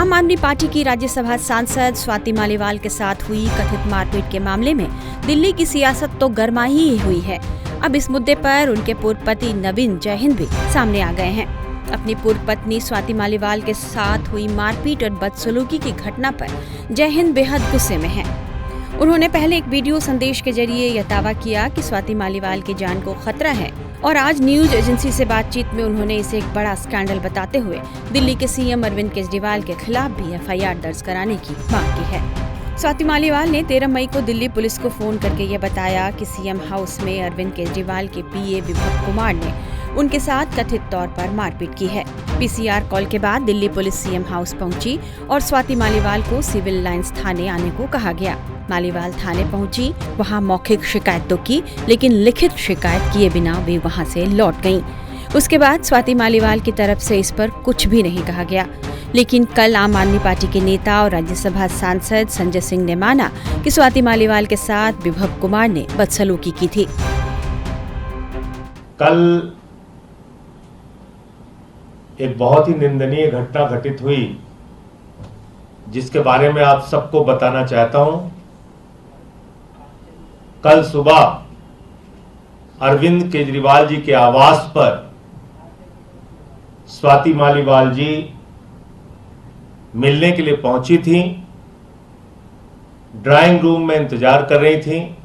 आम आदमी पार्टी की राज्यसभा सांसद स्वाति मालीवाल के साथ हुई कथित मारपीट के मामले में दिल्ली की सियासत तो गरमाई ही हुई है। अब इस मुद्दे पर उनके पूर्व पति नवीन जयहिंद भी सामने आ गए हैं। अपनी पूर्व पत्नी स्वाति मालीवाल के साथ हुई मारपीट और बदसलूकी की घटना पर जयहिंद बेहद गुस्से में हैं। उन्होंने पहले एक वीडियो संदेश के जरिए यह दावा किया कि स्वाति मालीवाल की जान को खतरा है और आज न्यूज एजेंसी से बातचीत में उन्होंने इसे एक बड़ा स्कैंडल बताते हुए दिल्ली के सीएम अरविंद केजरीवाल के खिलाफ भी एफआईआर दर्ज कराने की मांग की है। स्वाति मालीवाल ने 13 मई को दिल्ली पुलिस को फोन करके ये बताया कि सीएम हाउस में अरविंद केजरीवाल के पीए विभव कुमार ने उनके साथ कथित तौर पर मारपीट की है। पीसीआर कॉल के बाद दिल्ली पुलिस सीएम हाउस पहुंची और स्वाति मालीवाल को सिविल लाइंस थाने आने को कहा गया। मालीवाल थाने पहुंची, वहां मौखिक शिकायत तो की, लेकिन लिखित शिकायत किए बिना वे वहां से लौट गईं। उसके बाद स्वाति मालीवाल की तरफ से इस पर कुछ भी नहीं कहा गया, लेकिन कल आम आदमी पार्टी के नेता और राज्यसभा सांसद संजय सिंह ने माना कि स्वाति मालीवाल के साथ विभव कुमार ने बदसलूकी की थी। कल एक बहुत ही निंदनीय घटना घटित हुई, जिसके बारे में आप सबको बताना चाहता हूं। कल सुबह अरविंद केजरीवाल जी के आवास पर स्वाति मालीवाल जी मिलने के लिए पहुंची थी। ड्राइंग रूम में इंतजार कर रही थी।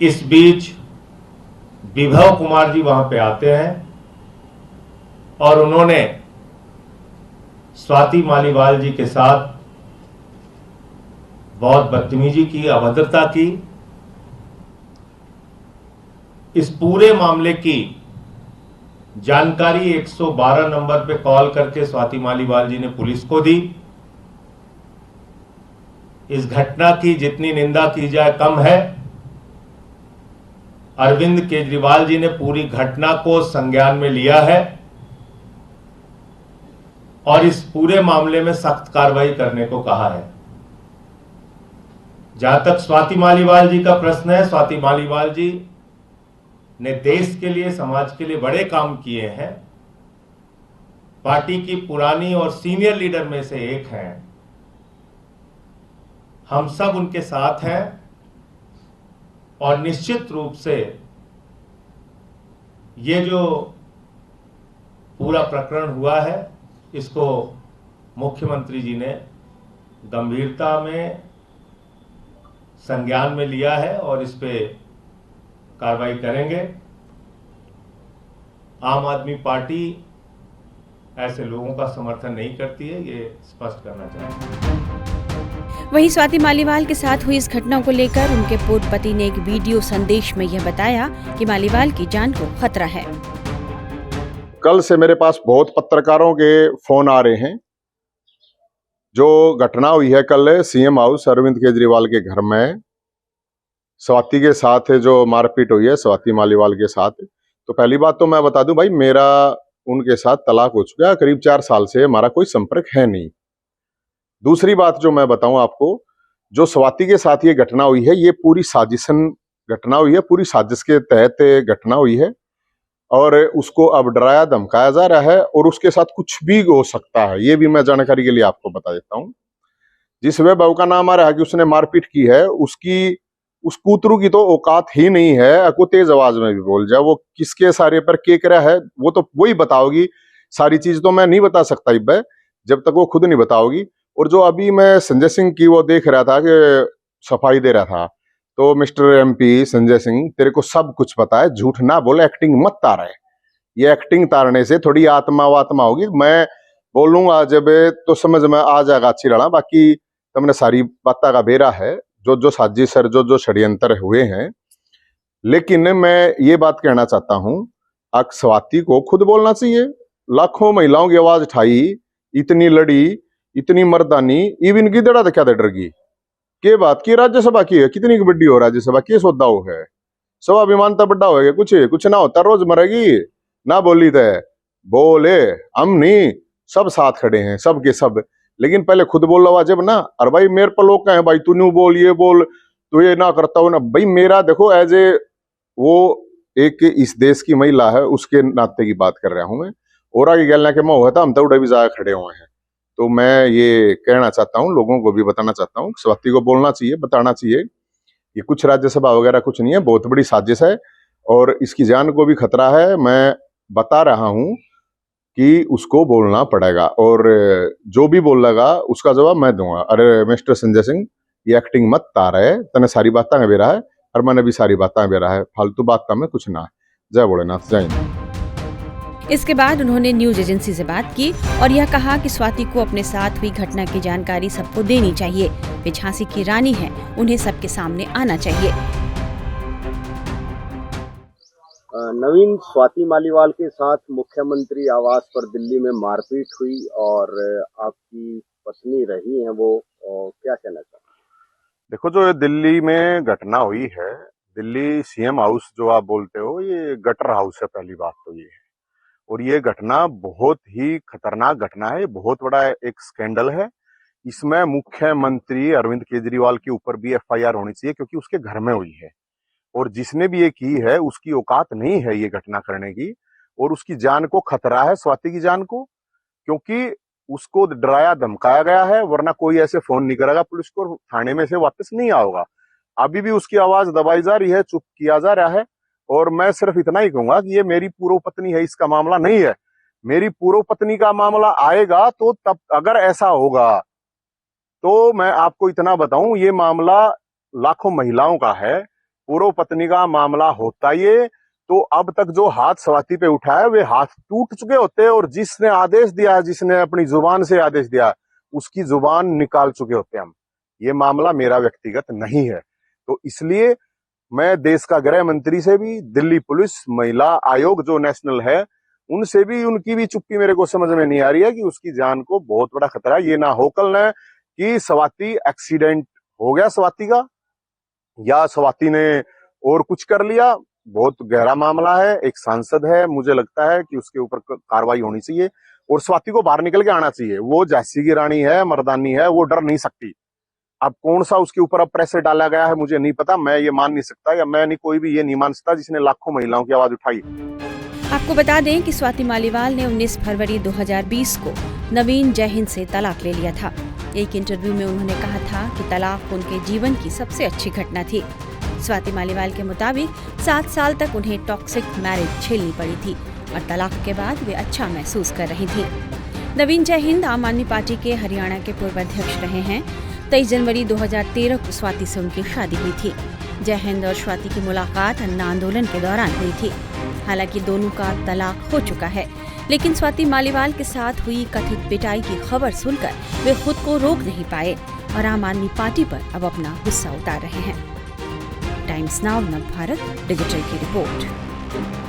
इस बीच विभव कुमार जी वहां पे आते हैं और उन्होंने स्वाति मालीवाल जी के साथ बहुत बदतमीजी की, अभद्रता की। इस पूरे मामले की जानकारी 112 नंबर पे कॉल करके स्वाति मालीवाल जी ने पुलिस को दी। इस घटना की जितनी निंदा की जाए कम है। अरविंद केजरीवाल जी ने पूरी घटना को संज्ञान में लिया है और इस पूरे मामले में सख्त कार्रवाई करने को कहा है। जहां तक स्वाति मालीवाल जी का प्रश्न है, स्वाति मालीवाल जी ने देश के लिए, समाज के लिए बड़े काम किए हैं। पार्टी की पुरानी और सीनियर लीडर में से एक हैं। हम सब उनके साथ हैं और निश्चित रूप से ये जो पूरा प्रकरण हुआ है, इसको मुख्यमंत्री जी ने गंभीरता में संज्ञान में लिया है और इस पे कार्रवाई करेंगे। आम आदमी पार्टी ऐसे लोगों का समर्थन नहीं करती है, ये स्पष्ट करना चाहते। वहीं स्वाति मालीवाल के साथ हुई इस घटना को लेकर उनके पूर्व पति ने एक वीडियो संदेश में यह बताया कि मालीवाल की जान को खतरा है। कल से मेरे पास बहुत पत्रकारों के फोन आ रहे हैं। जो घटना हुई है कल सीएम हाउस अरविंद केजरीवाल के घर में स्वाति के साथ जो मारपीट हुई है, स्वाति मालीवाल के साथ, तो पहली बात तो मैं बता दूं भाई, मेरा उनके साथ तलाक हो चुका है। करीब 4 साल से हमारा कोई संपर्क है नहीं। दूसरी बात जो मैं बताऊं आपको, जो स्वाति के साथ ये घटना हुई है, ये पूरी साजिशन घटना हुई है, पूरी साजिश के तहत घटना हुई है और उसको अब डराया धमकाया जा रहा है और उसके साथ कुछ भी हो सकता है। ये भी मैं जानकारी के लिए आपको बता देता हूं। जिस वैभव का नाम आ रहा है कि उसने मारपीट की है, उस कूतरू की तो औकात ही नहीं है। अको तेज आवाज में भी बोल जाए, वो किसके सारे पर के करा है वो तो वही बताओगी। सारी चीज तो मैं नहीं बता सकता इब्बे, जब तक वो खुद नहीं बताओगी। और जो अभी मैं संजय सिंह की वो देख रहा था कि सफाई दे रहा था, तो मिस्टर एमपी संजय सिंह, तेरे को सब कुछ पता है, झूठ ना बोले, एक्टिंग मत तार है। ये एक्टिंग तारने से थोड़ी आत्मा होगी। मैं बोलूंगा जब तो समझ में आ जाएगा अच्छी लड़ा। बाकी तुमने सारी बात का बेरा है, जो साजिश और जो षड्यंत्र हुए हैं। लेकिन मैं ये बात कहना चाहता हूं, स्वाति को खुद बोलना चाहिए। लाखों महिलाओं की आवाज उठाई, इतनी लड़ी, इतनी मर्दानी, इवन की दड़ा क्या डरगी के बात की। राज्यसभा की है, कितनी बड़ी हो राज्यसभा, के सौदा हो है, स्वाभिमान तो बड़ा होगा, कुछ ना होता, रोज मरेगी ना। बोली थे बोले हम नहीं, सब साथ खड़े हैं, सब के सब। लेकिन पहले खुद बोल रहा जब ना, अरे भाई मेरे पर लोग कहें भाई तू न्यू बोल, ये बोल, तो ये ना करता हूं ना भाई। मेरा देखो एज ए वो एक इस देश की महिला है, उसके नाते की बात कर रहा हूं मैं। और आगे गलना के मैं हुआ था, हम तो उड़े भी जाया खड़े हुए हैं। तो मैं ये कहना चाहता हूँ, लोगों को भी बताना चाहता हूँ, स्वाति को बोलना चाहिए, बताना चाहिए, ये कुछ राज्यसभा वगैरह कुछ नहीं है, बहुत बड़ी साजिश है और इसकी जान को भी खतरा है। मैं बता रहा हूँ कि उसको बोलना पड़ेगा और जो भी बोलेगा उसका जवाब मैं दूंगा। अरे मिस्टर संजय सिंह, ये एक्टिंग मत तार है, तने सारी बातें में बेरा है और मैंने भी सारी बातें बेरा है, फालतू बात में कुछ ना है। जय भोलेनाथ, जय हिंद। इसके बाद उन्होंने न्यूज एजेंसी से बात की और यह कहा कि स्वाति को अपने साथ हुई घटना की जानकारी सबको देनी चाहिए। वे झांसी की रानी हैं, उन्हें सबके सामने आना चाहिए। नवीन, स्वाति मालीवाल के साथ मुख्यमंत्री आवास पर दिल्ली में मारपीट हुई और आपकी पत्नी रही हैं वो, क्या कहना चाहते हैं? देखो, जो दिल्ली में घटना हुई है, दिल्ली सीएम हाउस जो आप बोलते हो, ये गटर हाउस है। पहली बात तो ये है, और ये घटना बहुत ही खतरनाक घटना है, बहुत बड़ा एक स्कैंडल है। इसमें मुख्यमंत्री अरविंद केजरीवाल के ऊपर भी एफआईआर होनी चाहिए, क्योंकि उसके घर में हुई है और जिसने भी ये की है उसकी औकात नहीं है ये घटना करने की, और उसकी जान को खतरा है, स्वाति की जान को, क्योंकि उसको डराया धमकाया गया है, वरना कोई ऐसे फोन नहीं करेगा पुलिस को, थाने में से वापस नहीं आओगा। अभी भी उसकी आवाज दबाई जा रही है, चुप किया जा रहा है। और मैं सिर्फ इतना ही कहूंगा कि ये मेरी पूर्व पत्नी है, इसका मामला नहीं है। मेरी पूर्व पत्नी का मामला आएगा तो तब अगर ऐसा होगा तो मैं आपको इतना बताऊं, ये मामला लाखों महिलाओं का है। पूर्व पत्नी का मामला होता ये तो अब तक जो हाथ स्वाति पे उठाया वे हाथ टूट चुके होते, और जिसने आदेश दिया, जिसने अपनी जुबान से आदेश दिया, उसकी जुबान निकाल चुके होते हम। ये मामला मेरा व्यक्तिगत नहीं है। तो इसलिए मैं देश का गृह मंत्री से भी, दिल्ली पुलिस महिला आयोग जो नेशनल है, उनसे भी, उनकी भी चुप्पी मेरे को समझ में नहीं आ रही है कि उसकी जान को बहुत बड़ा खतरा है। ये ना हो कल न कि स्वाति एक्सीडेंट हो गया स्वाति का, या स्वाति ने और कुछ कर लिया। बहुत गहरा मामला है, एक सांसद है, मुझे लगता है कि उसके ऊपर कार्रवाई होनी चाहिए और स्वाति को बाहर निकल के आना चाहिए। वो झांसी की रानी है, मर्दानी है, वो डर नहीं सकती। अब कौन सा उसके ऊपर अब प्रेशर डाला गया है मुझे नहीं पता, मैं ये मान नहीं सकता, या मैं नहीं, कोई भी ये नहीं मान सकता जिसने लाखों महिलाओं की आवाज उठाई। आपको बता दें कि स्वाति मालीवाल ने 19 फरवरी 2020 को नवीन जयहिंद से तलाक ले लिया था। एक इंटरव्यू में उन्होंने कहा था कि तलाक उनके जीवन की सबसे अच्छी घटना थी। स्वाति मालीवाल के मुताबिक 7 साल तक उन्हें टॉक्सिक मैरिज झेलनी पड़ी थी और तलाक के बाद वे अच्छा महसूस कर रही थी। नवीन जयहिंद आम आदमी पार्टी के हरियाणा के पूर्व अध्यक्ष रहे हैं। 23 जनवरी 2013 को स्वाति से उनकी शादी हुई थी। जयहिंद और स्वाति की मुलाकात अन्ना आंदोलन के दौरान हुई थी। हालांकि दोनों का तलाक हो चुका है, लेकिन स्वाति मालीवाल के साथ हुई कथित पिटाई की खबर सुनकर वे खुद को रोक नहीं पाए और आम आदमी पार्टी पर अब अपना गुस्सा उतार रहे हैं। टाइम्स नाउ नव भारत डिजिटल की रिपोर्ट।